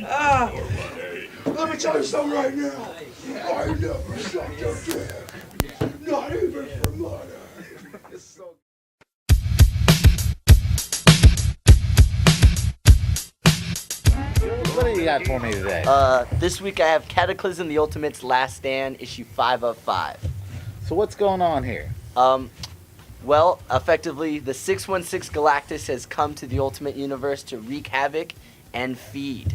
Ah, let me tell you something right now. I never sucked a dick. Not even for money. What do you got for me today? This week I have Cataclysm: The Ultimate's Last Stand, issue 5 of 5. So what's going on here? Well, effectively, the 616 Galactus has come to the Ultimate Universe to wreak havoc and feed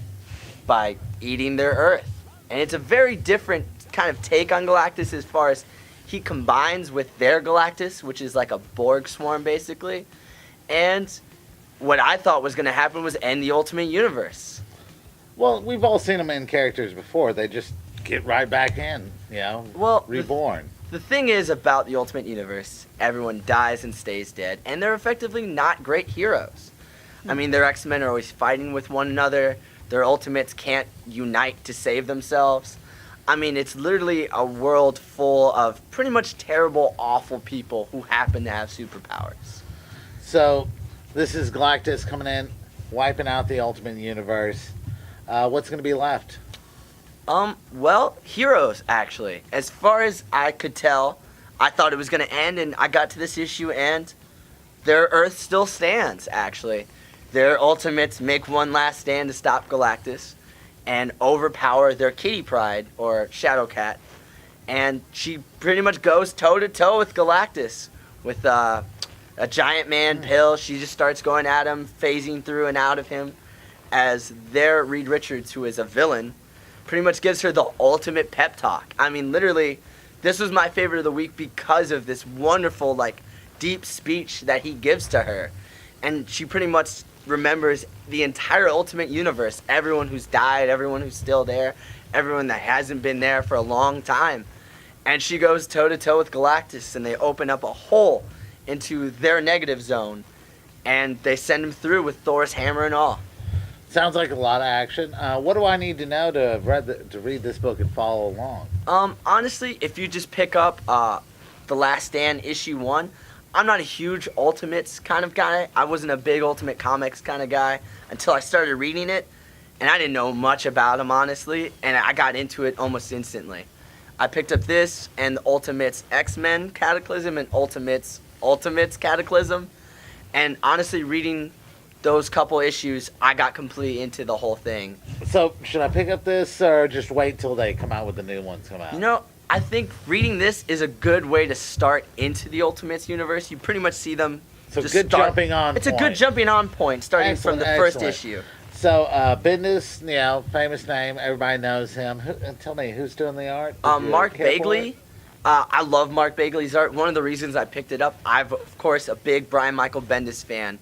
by eating their Earth. And it's a very different kind of take on Galactus as far as he combines with their Galactus, which is like a Borg swarm, basically. And what I thought was going to happen was end the Ultimate Universe. Well, we've all seen them in characters before. They just get right back in, reborn. The thing is about the Ultimate Universe, everyone dies and stays dead, and they're effectively not great heroes. I mean, their X-Men are always fighting with one another. Their Ultimates can't unite to save themselves. I mean, it's literally a world full of pretty much terrible, awful people who happen to have superpowers. So, this is Galactus coming in, wiping out the Ultimate Universe. What's going to be left? Well, heroes, actually. As far as I could tell, I thought it was going to end, and I got to this issue, and their Earth still stands, actually. Their Ultimates make one last stand to stop Galactus and overpower their Kitty Pryde, or Shadowcat, and she pretty much goes toe-to-toe with Galactus with a giant man pill. She just starts going at him, phasing through and out of him, as their Reed Richards, who is a villain, pretty much gives her the ultimate pep talk. I mean, literally, this was my favorite of the week because of this wonderful, deep speech that he gives to her. And she pretty much remembers the entire Ultimate Universe, everyone who's died, everyone who's still there, everyone that hasn't been there for a long time. And she goes toe-to-toe with Galactus, and they open up a hole into their negative zone, and they send him through with Thor's hammer and all. Sounds like a lot of action. What do I need to know to read this book and follow along? Honestly, if you just pick up The Last Stand issue 1, I'm not a huge Ultimates kind of guy. I wasn't a big Ultimate Comics kind of guy until I started reading it, and I didn't know much about them, honestly, and I got into it almost instantly. I picked up this and the Ultimates X-Men Cataclysm and Ultimates Cataclysm, and honestly, reading those couple issues, I got completely into the whole thing. So, should I pick up this or just wait till they come out with the new ones come out? You know, I think reading this is a good way to start into the Ultimates universe. You pretty much see them. So good jumping on It's point. a good jumping on point, starting from the first issue. So, Bendis, famous name, everybody knows him. Tell me, who's doing the art? Mark Bagley. I love Mark Bagley's art. One of the reasons I picked it up, I'm, of course, a big Brian Michael Bendis fan.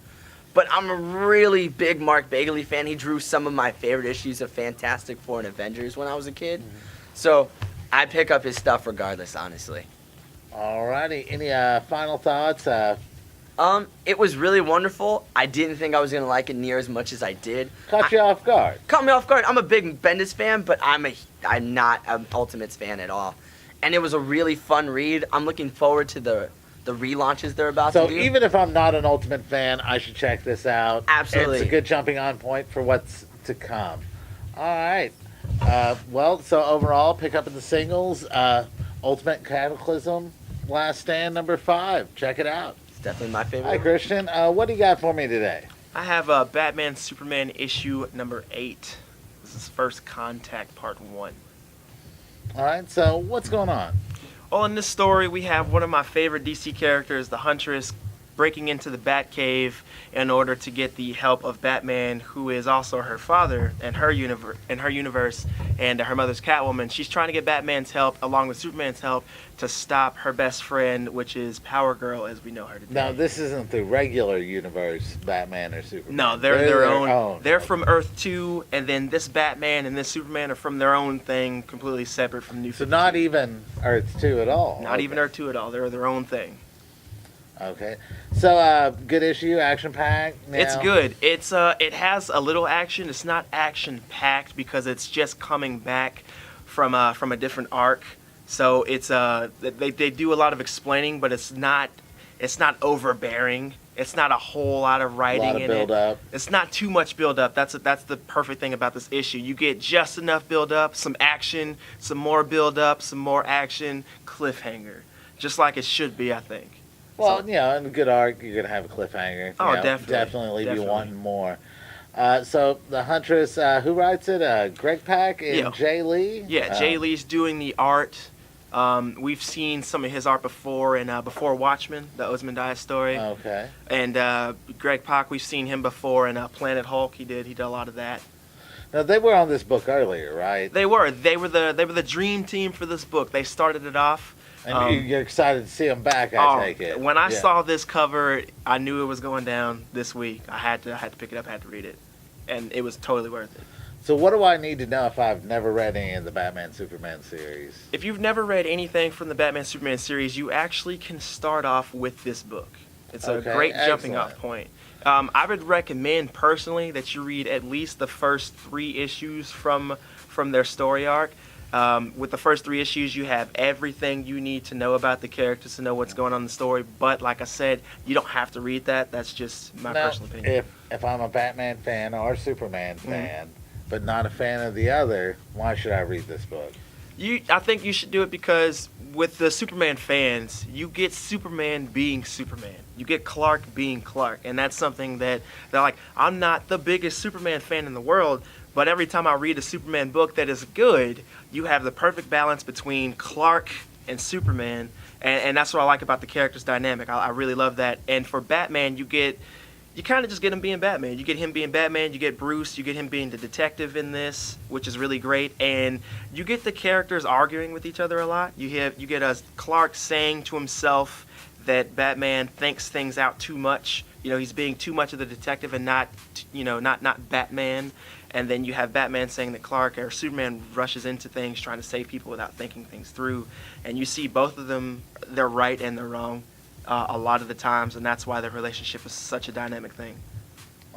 But I'm a really big Mark Bagley fan. He drew some of my favorite issues of Fantastic Four and Avengers when I was a kid. Mm-hmm. So I pick up his stuff regardless, honestly. Alrighty. Any final thoughts? It was really wonderful. I didn't think I was going to like it near as much as I did. Caught you off guard. Caught me off guard. I'm a big Bendis fan, but I'm not an Ultimates fan at all. And it was a really fun read. I'm looking forward to the relaunches they're about to do. So even if I'm not an Ultimate fan, I should check this out. Absolutely. It's a good jumping on point for what's to come. All right. So overall, pick up in the singles, Ultimate Cataclysm, Last Stand, number 5. Check it out. It's definitely my favorite. Hi, Christian. What do you got for me today? I have Batman Superman issue number 8. This is First Contact Part 1. All right. So what's going on? Well, in this story, we have one of my favorite DC characters, the Huntress, breaking into the Batcave in order to get the help of Batman, who is also her father in her universe, and her mother's Catwoman. She's trying to get Batman's help, along with Superman's help, to stop her best friend, which is Power Girl, as we know her today. Now, this isn't the regular universe, Batman or Superman. No, they're their own. They're from Earth 2, and then this Batman and this Superman are from their own thing, completely separate from New 52. So not even Earth 2 at all. Not even Earth 2 at all. They're their own thing. Okay. So, good issue, action-packed? It's good. It has a little action. It's not action-packed because it's just coming back from a different arc. So it's they do a lot of explaining, but it's not It's not overbearing. It's not a whole lot of A writing lot of in build it. up. It's not too much build up. That's the perfect thing about this issue. You get just enough build up, some action, some more build up, some more action, cliffhanger, just like it should be, I think. Well, So- you know, in a good arc, you're gonna have a cliffhanger. Oh, you know, definitely. Definitely leave you Definitely. wanting more. So the Huntress, who writes it? Greg Pak and Yeah. Jay Lee. Yeah, Jay Lee's doing the art. We've seen some of his art before in Before Watchmen, the Ozymandias story. Okay. And Greg Pak, we've seen him before in Planet Hulk. He did a lot of that. Now they were on this book earlier, right? They were the dream team for this book. They started it off. And you're excited to see them back. I take it. When I Yeah. saw this cover, I knew it was going down this week. I had to pick it up, had to read it, and it was totally worth it. So what do I need to know if I've never read any of the Batman Superman series? If you've never read anything from the Batman Superman series, you actually can start off with this book. It's a Okay, great jumping excellent. off point. I would recommend personally that you read at least the first 3 issues from their story arc. With the first 3 issues, you have everything you need to know about the characters to know what's going on in the story. But like I said, you don't have to read that. That's just my Now, personal opinion. if I'm a Batman fan or a Superman Mm-hmm. fan, but not a fan of the other, why should I read this book? I think you should do it because with the Superman fans, you get Superman being Superman. You get Clark being Clark. And that's something that they're like, I'm not the biggest Superman fan in the world, but every time I read a Superman book that is good, you have the perfect balance between Clark and Superman. And that's what I like about the character's dynamic. I really love that. And for Batman, you kind of just get him being Batman. You get him being Batman, you get Bruce, you get him being the detective in this, which is really great. And you get the characters arguing with each other a lot. You get Clark saying to himself that Batman thinks things out too much. You know, he's being too much of the detective and not Batman. And then you have Batman saying that Clark or Superman rushes into things trying to save people without thinking things through. And you see both of them, they're right and they're wrong. A lot of the times, and that's why their relationship is such a dynamic thing.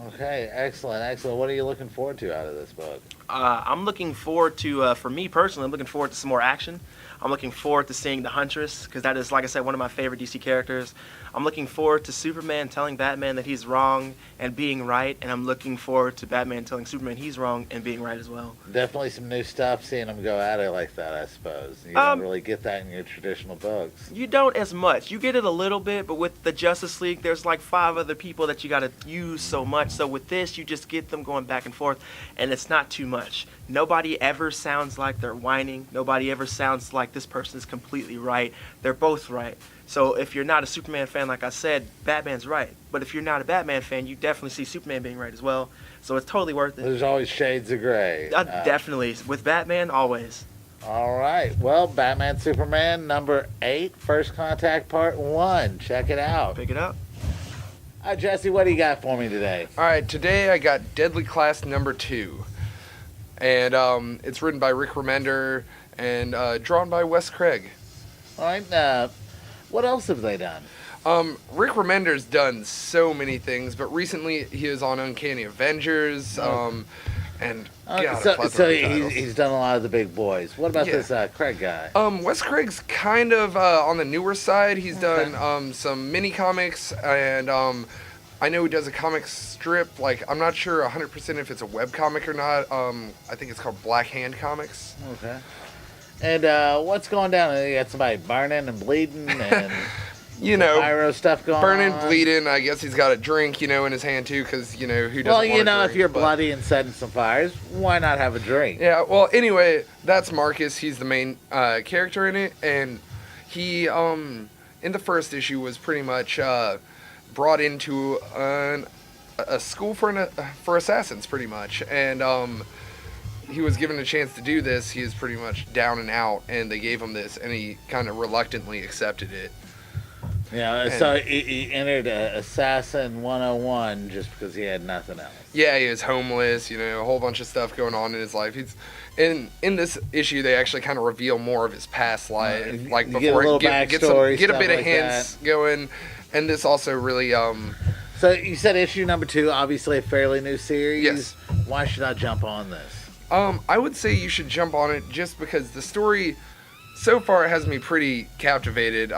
Okay, excellent. What are you looking forward to out of this book? I'm looking forward to, for me personally, I'm looking forward to some more action. I'm looking forward to seeing the Huntress, because that is, like I said, one of my favorite DC characters. I'm looking forward to Superman telling Batman that he's wrong and being right, and I'm looking forward to Batman telling Superman he's wrong and being right as well. Definitely some new stuff, seeing them go at it like that, I suppose. You don't really get that in your traditional books. You don't as much. You get it a little bit, but with the Justice League, there's like 5 other people that you got to use so much. So with this, you just get them going back and forth, and it's not too much. Nobody ever sounds like they're whining. Nobody ever sounds like this person is completely right. They're both right. So if you're not a Superman fan, like I said, Batman's right. But if you're not a Batman fan, you definitely see Superman being right as well. So it's totally worth it. There's always shades of gray. Definitely. With Batman, always. All right. Well, Batman Superman number 8, First Contact Part 1. Check it out. Pick it up. All right, Jesse, what do you got for me today? All right, today I got Deadly Class number 2. And it's written by Rick Remender and drawn by Wes Craig. All right. What else have they done? Rick Remender's done so many things, but recently he was on Uncanny Avengers, and God, a So plethora of titles. he's done a lot of the big boys. What about Yeah. this Craig guy? Wes Craig's kind of on the newer side. He's done some mini comics, and I know he does a comic strip. Like, I'm not sure 100% if it's a web comic or not. I think it's called Black Hand Comics. Okay. And what's going down? You got somebody burning and bleeding and You know, pyro stuff going burning, on. bleeding. I guess he's got a drink, in his hand too, because who doesn't? Well, want a if drink, you're but- bloody and setting some fires, why not have a drink? Yeah, well, anyway, that's Marcus. He's the main character in it, and he, in the first issue, was pretty much brought into a school for assassins, pretty much, and he was given a chance to do this. He is pretty much down and out, and they gave him this, and he kind of reluctantly accepted it. Yeah, so he entered Assassin 101 just because he had nothing else. Yeah, he was homeless, a whole bunch of stuff going on in his life. In this issue, they actually kind of reveal more of his past life, like you before get a little get backstory, get a stuff bit of like hints going, and this also really So you said issue number 2, obviously a fairly new series. Yes. Why should I jump on this? I would say you should jump on it just because the story so far has me pretty captivated.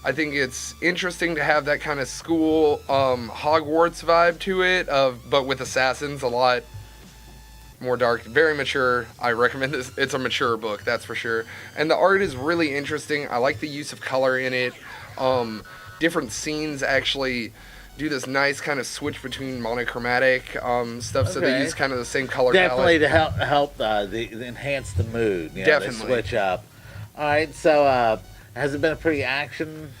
I think it's interesting to have that kind of school Hogwarts vibe to it, but with assassins, a lot more dark, very mature. I recommend this. It's a mature book, that's for sure. And the art is really interesting. I like the use of color in it. Different scenes actually do this nice kind of switch between monochromatic stuff, so they Okay. use kind of the same color Definitely palette. to help enhance the mood. You know, they Definitely. switch up. All right, so has it been a pretty action,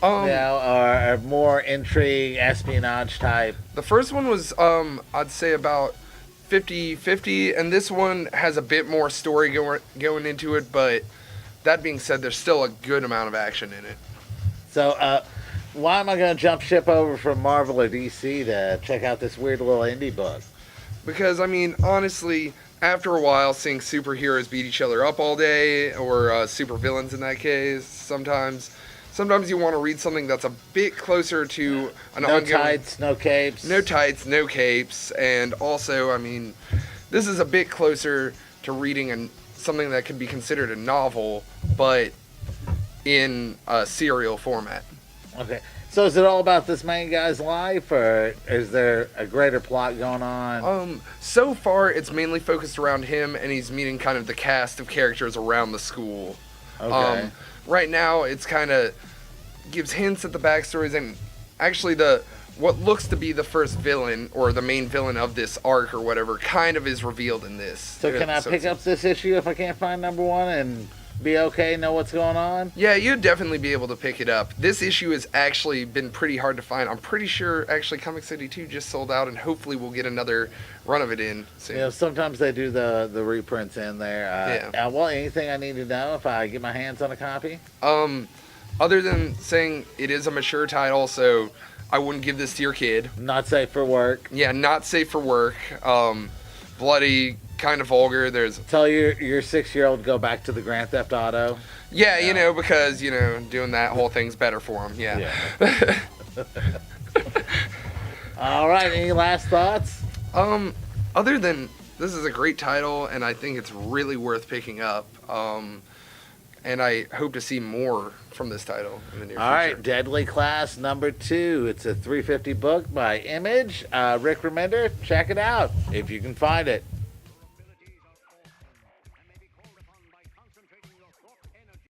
Um, or more intrigue, espionage type? The first one was, I'd say about 50-50, and this one has a bit more story going into it, but that being said, there's still a good amount of action in it. So, why am I going to jump ship over from Marvel or DC to check out this weird little indie book? Because, I mean, honestly, after a while, seeing superheroes beat each other up all day, or supervillains in that case, sometimes you want to read something that's a bit closer to an No ongoing... tights, no capes. No tights, no capes, and also, I mean, this is a bit closer to reading something that could be considered a novel, but in a serial format. Okay. So is it all about this main guy's life, or is there a greater plot going on? So far, it's mainly focused around him, and he's meeting kind of the cast of characters around the school. Okay. Right now, it's kind of gives hints at the backstories, and actually what looks to be the first villain, or the main villain of this arc or whatever, kind of is revealed in this. So can I pick it's- up this issue if I can't find number one and be okay, know what's going on? Yeah, you'd definitely be able to pick it up. This issue has actually been pretty hard to find. I'm pretty sure, actually, Comic City 2 just sold out, and hopefully we'll get another run of it in soon. You know, sometimes they do the reprints in there. Well, anything I need to know if I get my hands on a copy? Other than saying it is a mature title, so I wouldn't give this to your kid. Not safe for work. Yeah, not safe for work. Bloody, kind of vulgar. There's Tell your 6-year-old go back to the Grand Theft Auto. yeah, you know, because doing that whole thing's better for him. Yeah. All right. Any last thoughts? Other than this is a great title, and I think it's really worth picking up. And I hope to see more from this title in the near future. All right, Deadly Class number 2. It's a 350 book by Image. Rick Remender, check it out if you can find it.